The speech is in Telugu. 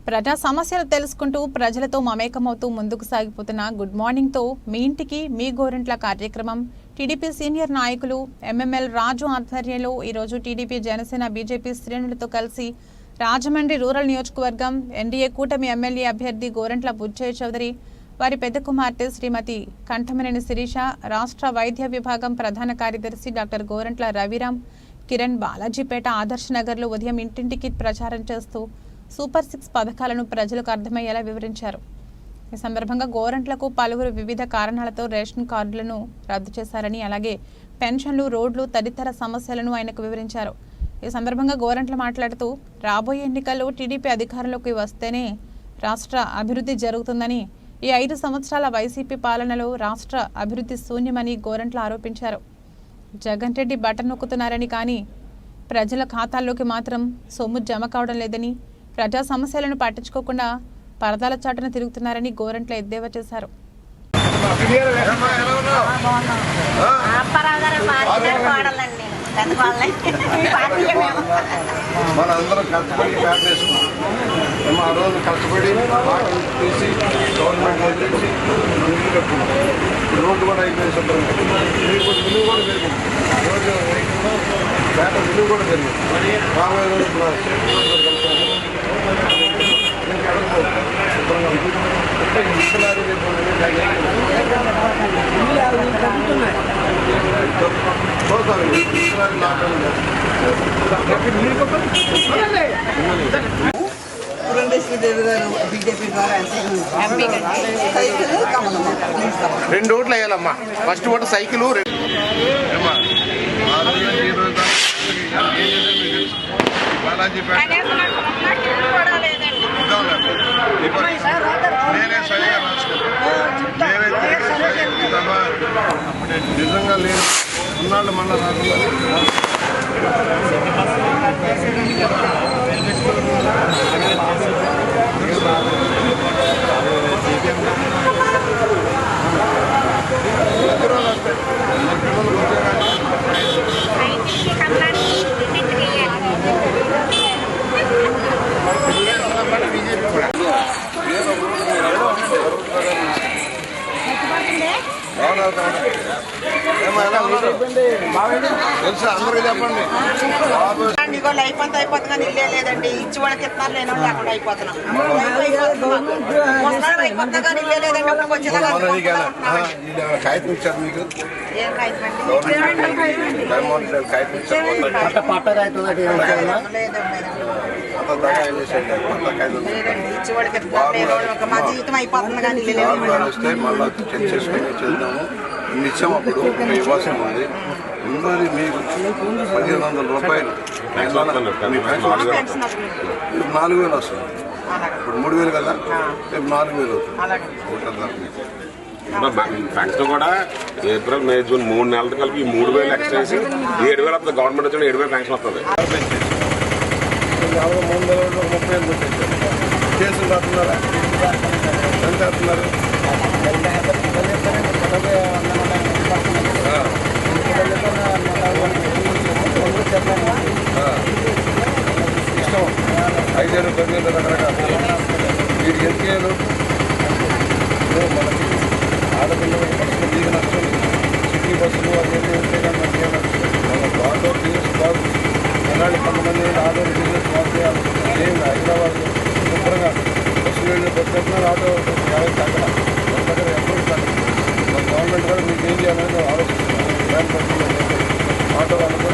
ప్రజా సమస్యలు తెలుసుకుంటూ ప్రజలతో మమేకమవుతూ ముందుకు సాగిపోతున్న గుడ్ మార్నింగ్ తో మీ ఇంటికి మీ గోరంట్ల కార్యక్రమం టీడీపీ సీనియర్ నాయకులు ఎంఎంఎల్ రాజు ఆధ్వర్యంలో ఈ రోజు టీడీపీ జనసేన బీజేపీ శ్రేణులతో కలిసి రాజమండ్రి రూరల్ నియోజకవర్గం ఎన్డీఏ కూటమి ఎమ్మెల్యే అభ్యర్థి గోరంట్ల బుచ్చయ్య చౌదరి వారి పెద్ద కుమార్తె శ్రీమతి కంఠమనేని శిరీష, రాష్ట్ర వైద్య విభాగం ప్రధాన కార్యదర్శి డాక్టర్ గోరంట్ల రవిరామ్ కిరణ్ బాలాజీపేట ఆదర్శ నగర్లో ఉదయం ఇంటింటికి ప్రచారం చేస్తూ సూపర్ 6 పథకాలను ప్రజలకు అర్థమయ్యేలా వివరించారు. ఈ సందర్భంగా గోరంట్లకు పలువురు వివిధ కారణాలతో రేషన్ కార్డులను రద్దు చేశారని, అలాగే పెన్షన్లు, రోడ్లు తదితర సమస్యలను ఆయనకు వివరించారు. ఈ సందర్భంగా గోరంట్ల మాట్లాడుతూ రాబోయే ఎన్నికల్లో టీడీపీ అధికారంలోకి వస్తేనే రాష్ట్ర అభివృద్ధి జరుగుతుందని, ఈ 5 సంవత్సరాల వైసీపీ పాలనలో రాష్ట్ర అభివృద్ధి శూన్యమని గోరంట్ల ఆరోపించారు. జగన్ రెడ్డి బటన్ నొక్కుతున్నారని, కానీ ప్రజల ఖాతాల్లోకి మాత్రం సొమ్ము జమ కావడం లేదని, ప్రజా సమస్యలను పట్టించుకోకుండా పరదాల చాటున తిరుగుతున్నారని గోరంట్ల ఎద్దేవా చేశారు. మనందరం కష్టపడి ప్యాక్ చేసుకున్నాం. ఆ రోజు కష్టపడి తీసి గవర్నమెంట్ వదిలేసి ఇల్లు కట్టుకున్నాం. రోడ్డు కూడా అయిపోయి శుభ్రంగా విలువ కూడా పెరిగింది. రోజు పేట విలువ కూడా పెరిగింది. రాబోయే రోజు ఇప్పుడు స్టేట్ రోడ్డు కలుపుతాను. శుభ్రంగా ఇస్తున్నారు. రెండు ఓట్లు వేయాలమ్మా. First vote cycle. నేనే సరిగా రాసుకుంటాను. నిజంగా లేదు ఉన్నాళ్ళు మళ్ళీ రాసుకున్నాను. తెలుసా అందరికీ చెప్పండి. లైఫ్ అంతా అయిపోతున్నా ఇల్లే లేదండి. ఇచ్చి వాళ్ళకి ఇస్తున్నారు, లేని వాళ్ళు లేకుండా అయిపోతున్నాం. కాగితం ఇచ్చారు మీకు? ఏం కాగితం ఇచ్చి వాళ్ళకి ఇస్తున్నారు, మా జీవితం అయిపోతుంది కానీ వస్తే మళ్ళీ చెక్ చేసుకుని చేద్దాము. నిత్యం అప్పుడు ఇవ్వాల్సి ఉంది. ఉన్నది మీకు 1500 రూపాయలు 4000 వస్తుంది. ఇప్పుడు 3000 కదా, రేపు 4000 అవుతుంది. పెన్షన్ కూడా ఏప్రిల్, మే, జూన్ 3 నెలలు కలిపి 3000 ఎక్స్ట్రా చేసి 7000 వస్తుంది. గవర్నమెంట్ వచ్చిన 7000 పెన్షన్ వస్తుంది. 3 నెలలు 30,000 పెట్టేశారు. కేసులు రాస్తున్నారా? ఎంత రాస్తున్నారు? ఇష్టం 5,000 10,000 రకరకాల వీరికి ఎందుకేయాలి? మనకి ఆడపిల్లలు బస్సులు దిగి నష్టం, సిటీ బస్సులు అన్నీ ఉంటే కానీ మనకి ఏం నష్టం. మన ఆటో బిజినెస్ బాగు అలాంటి కొంతమంది ఆటో బిజినెస్ బాగు చేయాలి. ఏం హైదరాబాద్ శుభ్రంగా బస్సులు వెళ్ళి బస్సు పెట్టినా ఆటో 50 తగ్గల మన దగ్గర ఎప్పుడు తగ్గదు. మన గవర్నమెంట్ కూడా మీకు ఏం చేయాలని ఆలోచిస్తున్నాం. ఆటో వాళ్ళకు